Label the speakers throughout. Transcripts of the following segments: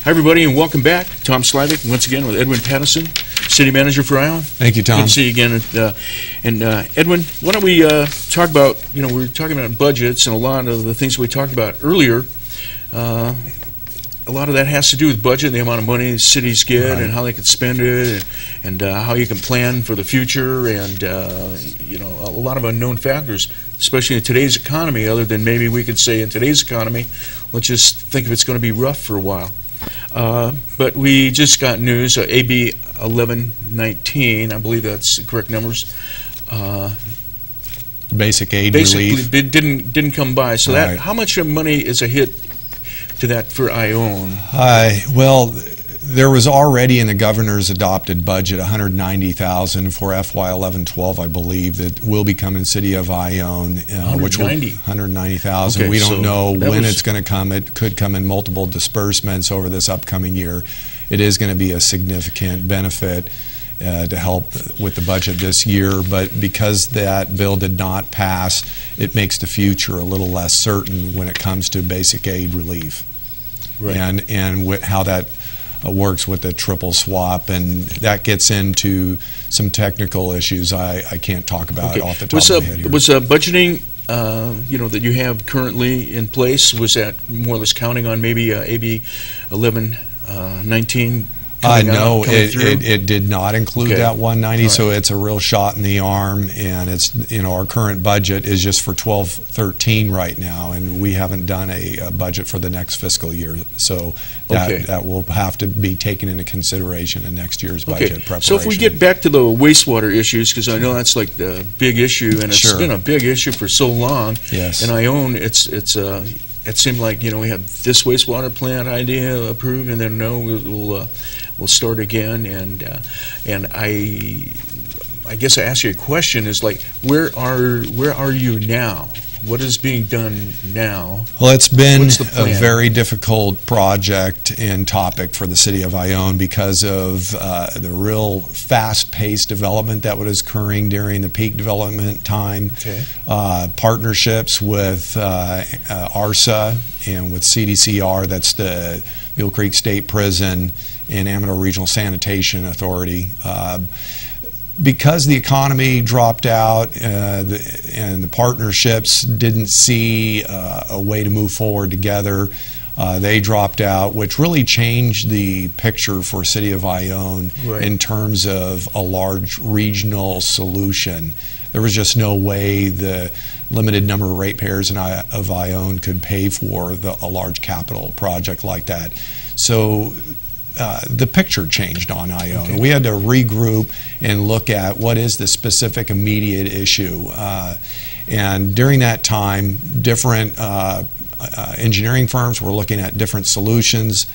Speaker 1: Hi, everybody, and welcome back. Tom Slivick, once again with Edwin Pattison, City Manager for Ione.
Speaker 2: Thank you, Tom.
Speaker 1: Good to see you again. Edwin, why don't we talk about, we were talking about budgets, and a lot of the things we talked about earlier, a lot of that has to do with budget, the amount of money cities get, right, and how they can spend it, and how you can plan for the future, and a lot of unknown factors, especially in today's economy. Other than maybe we could say in today's economy, let's just think if it's going to be rough for a while. But we just got news, AB 1119, I believe that's the correct numbers.
Speaker 2: Basic aid relief.
Speaker 1: It didn't come by. So
Speaker 2: right.
Speaker 1: How much money is a hit to that for Ione?
Speaker 2: Well, there was already in the governor's adopted budget $190,000 for FY 11-12, I believe, that will be coming City of Ione, which will $190,000.
Speaker 1: Okay,
Speaker 2: we don't know when
Speaker 1: it's
Speaker 2: going to come. It could come in multiple disbursements over this upcoming year. It is going to be a significant benefit to help with the budget this year, but because that bill did not pass, it makes the future a little less certain when it comes to basic aid relief, right, and how that works with the triple swap, and that gets into some technical issues I can't talk about off the top of my head here.
Speaker 1: Was budgeting that you have currently in place, was that more or less counting on maybe AB 1119?
Speaker 2: No, it did not include that 190,
Speaker 1: right,
Speaker 2: so it's a real shot in the arm, and it's, our current budget is just for 12-13 right now, and we haven't done a budget for the next fiscal year, so that will have to be taken into consideration in next year's budget preparation.
Speaker 1: So if we get back to the wastewater issues, because I know that's like the big issue, and it's been a big issue for so long.
Speaker 2: Yes.
Speaker 1: And Ione, it seemed like we had this wastewater plant idea approved, and then we'll start again. And I guess I ask you a question: is like, where are you now? What is being done now?
Speaker 2: Well, it's been a very difficult project and topic for the City of Ione because of the real fast-paced development that was occurring during the peak development time. Partnerships with ARSA and with CDCR, that's the Mill Creek State Prison, and Amador Regional Sanitation Authority. Because the economy dropped out and the partnerships didn't see a way to move forward together, they dropped out, which really changed the picture for City of Ione in terms of a large regional solution. There was just no way the limited number of ratepayers of Ione could pay for a large capital project like that. So the picture changed on Ione. We had to regroup and look at what is the specific immediate issue. And during that time, different engineering firms were looking at different solutions,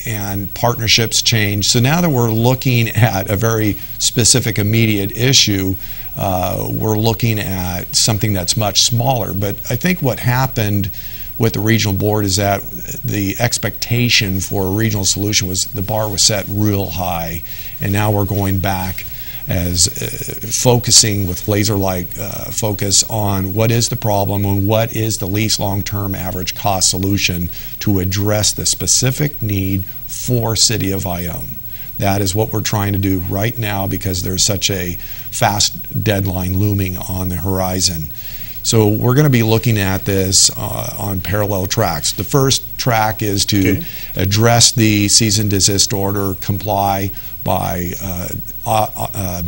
Speaker 2: and partnerships changed. So now that we're looking at a very specific immediate issue, we're looking at something that's much smaller. But I think what happened with the regional board is that the expectation for a regional solution was the bar was set real high, and now we're going back as focusing with laser-like focus on what is the problem and what is the least long-term average cost solution to address the specific need for City of Ione. That is what we're trying to do right now because there's such a fast deadline looming on the horizon. So we're going to be looking at this on parallel tracks. The first track is to address the cease and desist order, comply by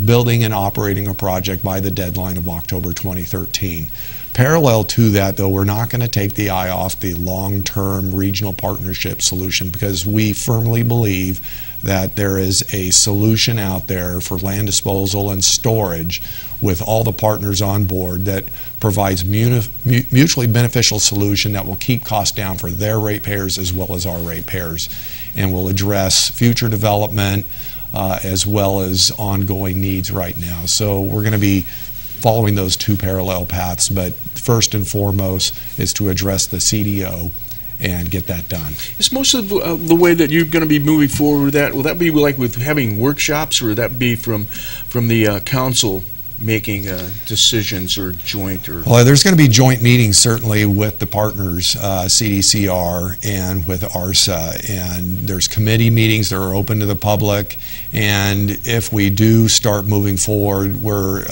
Speaker 2: building and operating a project by the deadline of October 2013. Parallel to that, though, we're not going to take the eye off the long-term regional partnership solution because we firmly believe that there is a solution out there for land disposal and storage with all the partners on board that provides mutually beneficial solution that will keep costs down for their ratepayers as well as our ratepayers, and will address future development as well as ongoing needs right now. So we're going to be following those two parallel paths, but first and foremost is to address the CDO and get that done.
Speaker 1: Is most of the way that you're going to be moving forward with that, will that be like with having workshops, or would that be from the council making decisions or joint or?
Speaker 2: Well, there's going to be joint meetings certainly with the partners, CDCR and with ARSA, and there's committee meetings that are open to the public, and if we do start moving forward where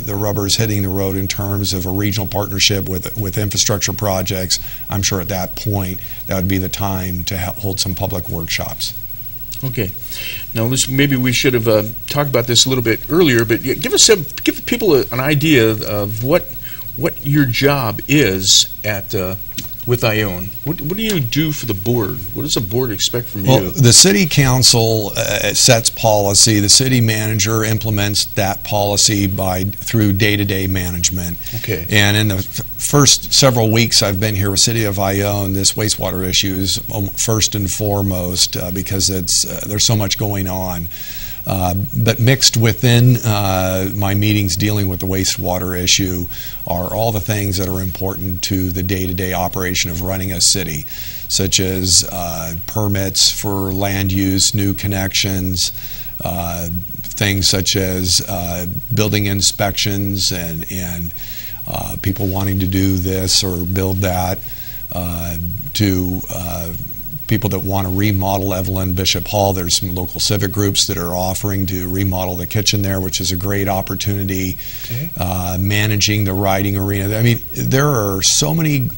Speaker 2: the rubber's hitting the road in terms of a regional partnership with infrastructure projects, I'm sure at that point that would be the time to hold some public workshops.
Speaker 1: Okay. Now, maybe we should have talked about this a little bit earlier, but give people an idea of what your job is at with Ione. What do you do for the board? What does the board expect from you?
Speaker 2: Well, the city council sets policy. The city manager implements that policy through day-to-day management.
Speaker 1: Okay.
Speaker 2: And in the first several weeks I've been here with City of Ione, this wastewater issue is first and foremost because there's so much going on. But mixed within my meetings dealing with the wastewater issue are all the things that are important to the day-to-day operation of running a city, such as permits for land use, new connections, things such as building inspections and people wanting to do this or build that, to people that want to remodel Evelyn Bishop Hall. There's some local civic groups that are offering to remodel the kitchen there, which is a great opportunity.
Speaker 1: Okay.
Speaker 2: Managing the riding arena. I mean, there are so many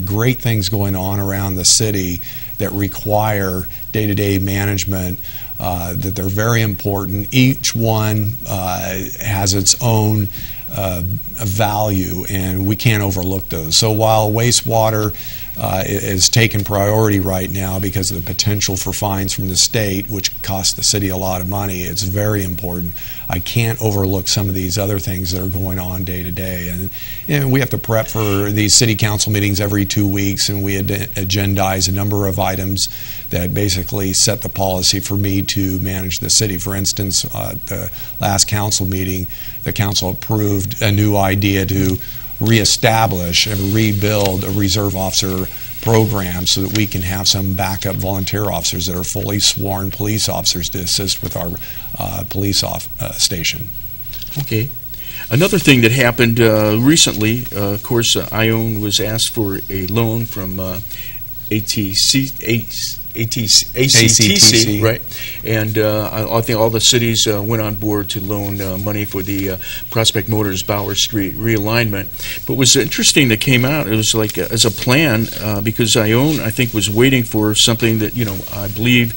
Speaker 2: great things going on around the city that require day-to-day management that they're very important. Each one has its own value, and we can't overlook those. So while wastewater is taking priority right now because of the potential for fines from the state, which costs the city a lot of money, it's very important. I can't overlook some of these other things that are going on day to day. And we have to prep for these city council meetings every 2 weeks, and we agendize a number of items that basically set the policy for me to manage the city. For instance, the last council meeting, the council approved a new idea to reestablish and rebuild a reserve officer program so that we can have some backup volunteer officers that are fully sworn police officers to assist with our police station.
Speaker 1: Okay. Another thing that happened recently, of course, Ione was asked for a loan from ACTC, right? And I think all the cities went on board to loan money for the Prospect Motors Bauer Street realignment. But what was interesting that came out, it was like as a plan, because Ione, I think, was waiting for something that, I believe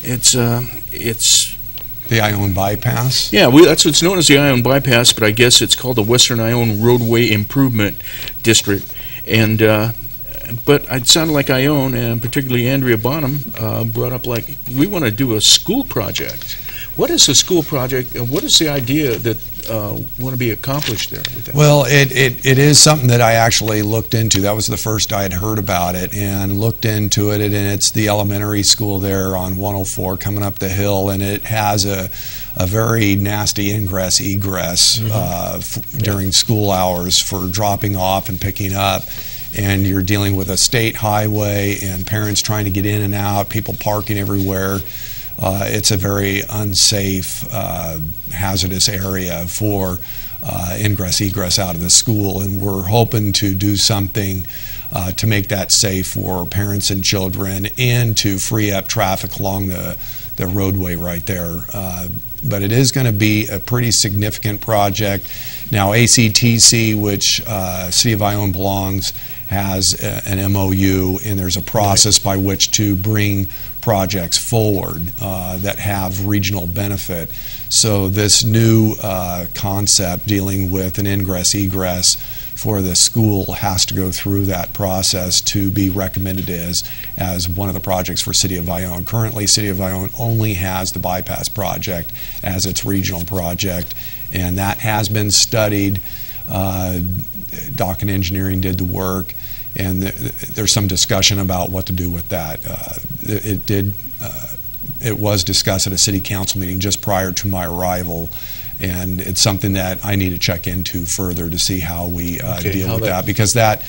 Speaker 1: it's
Speaker 2: the Ione Bypass?
Speaker 1: Yeah, that's what's known as the Ione Bypass, but I guess it's called the Western Ione Roadway Improvement District. And but it sounded like Ione, and particularly Andrea Bonham, brought up like, we want to do a school project. What is a school project, and what is the idea that want to be accomplished there with that?
Speaker 2: Well, it is something that I actually looked into. That was the first I had heard about it, and looked into it, and it's the elementary school there on 104 coming up the hill, and it has a very nasty ingress-egress during school hours for dropping off and picking up. And you're dealing with a state highway and parents trying to get in and out, people parking everywhere. It's a very unsafe, hazardous area for ingress-egress out of the school, and we're hoping to do something to make that safe for parents and children and to free up traffic along the roadway right there. But it is going to be a pretty significant project. Now, ACTC, which City of Ione belongs, has an MOU, and there's a process by which to bring projects forward that have regional benefit. So this new concept dealing with an ingress-egress for the school has to go through that process to be recommended as one of the projects for City of Ione. Currently, City of Ione only has the bypass project as its regional project, and that has been studied. Dock and Engineering did the work, and there's some discussion about what to do with that. It was discussed at a city council meeting just prior to my arrival, and it's something that I need to check into further to see how we deal with that, because that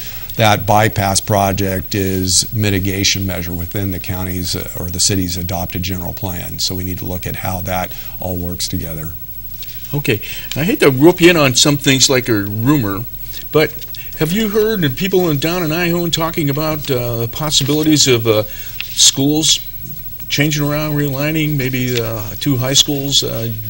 Speaker 2: bypass project is mitigation measure within the county's or the city's adopted general plan. So we need to look at how that all works together.
Speaker 1: Okay, I hate to rope you in on some things like a rumor, but have you heard of people down in Ione talking about possibilities of schools changing around, realigning, maybe two high schools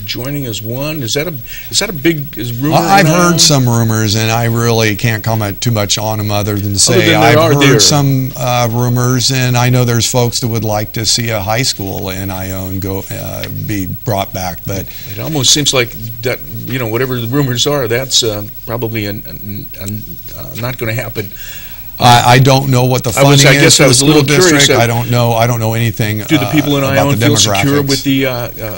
Speaker 1: joining as one? Is that a big rumor?
Speaker 2: I've heard some rumors, and I really can't comment too much on them other than to say I've heard some rumors, and I know there's folks that would like to see a high school in Ione be brought back. But
Speaker 1: it almost seems like that, whatever the rumors are, that's probably not going to happen.
Speaker 2: I don't know what the funding is for the school district. I don't know anything.
Speaker 1: Do the people in Ione feel secure
Speaker 2: demographics.
Speaker 1: with the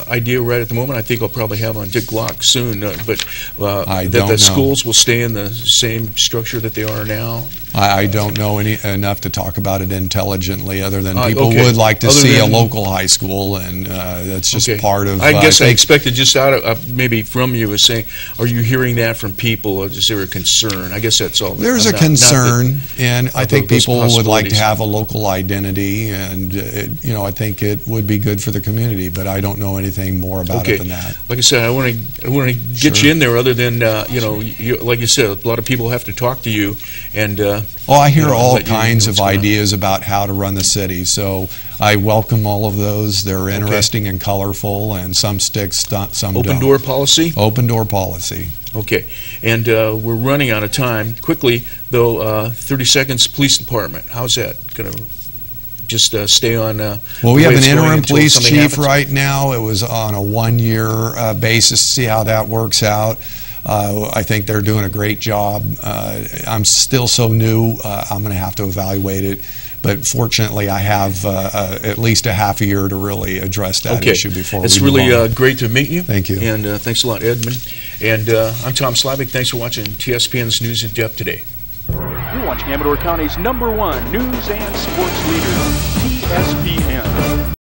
Speaker 1: idea right at the moment? I think I'll probably have on Dick Glock soon, but that the schools will stay in the same structure that they are now.
Speaker 2: I don't know enough to talk about it intelligently, other than people would like to see a local high school, and that's just part of.
Speaker 1: I guess I expected just out of maybe from you is saying, are you hearing that from people? Is there a concern? I guess that's all.
Speaker 2: There's a concern, and I think people would like to have a local identity, and I think it would be good for the community. But I don't know anything more about it than that.
Speaker 1: Like I said, I want to get you in there. Other than like you said, a lot of people have to talk to you, and.
Speaker 2: I hear all kinds of ideas about how to run the city, so I welcome all of those. They're interesting and colorful, and some stick, some don't.
Speaker 1: Open door policy?
Speaker 2: Open door policy.
Speaker 1: Okay, and we're running out of time. Quickly, though, 30 seconds, police department. How's that going to just stay on?
Speaker 2: Well, we have an interim police chief right now. It was on a one-year basis to see how that works out. I think they're doing a great job. I'm still so new, I'm going to have to evaluate it. But fortunately, I have at least a half a year to really address that issue before we move on.
Speaker 1: It's really great to meet you.
Speaker 2: Thank you.
Speaker 1: And thanks a lot, Edmund. And I'm Tom Slivick. Thanks for watching TSPN's News in Depth today.
Speaker 3: You're watching Amador County's #1 news and sports leader, TSPN.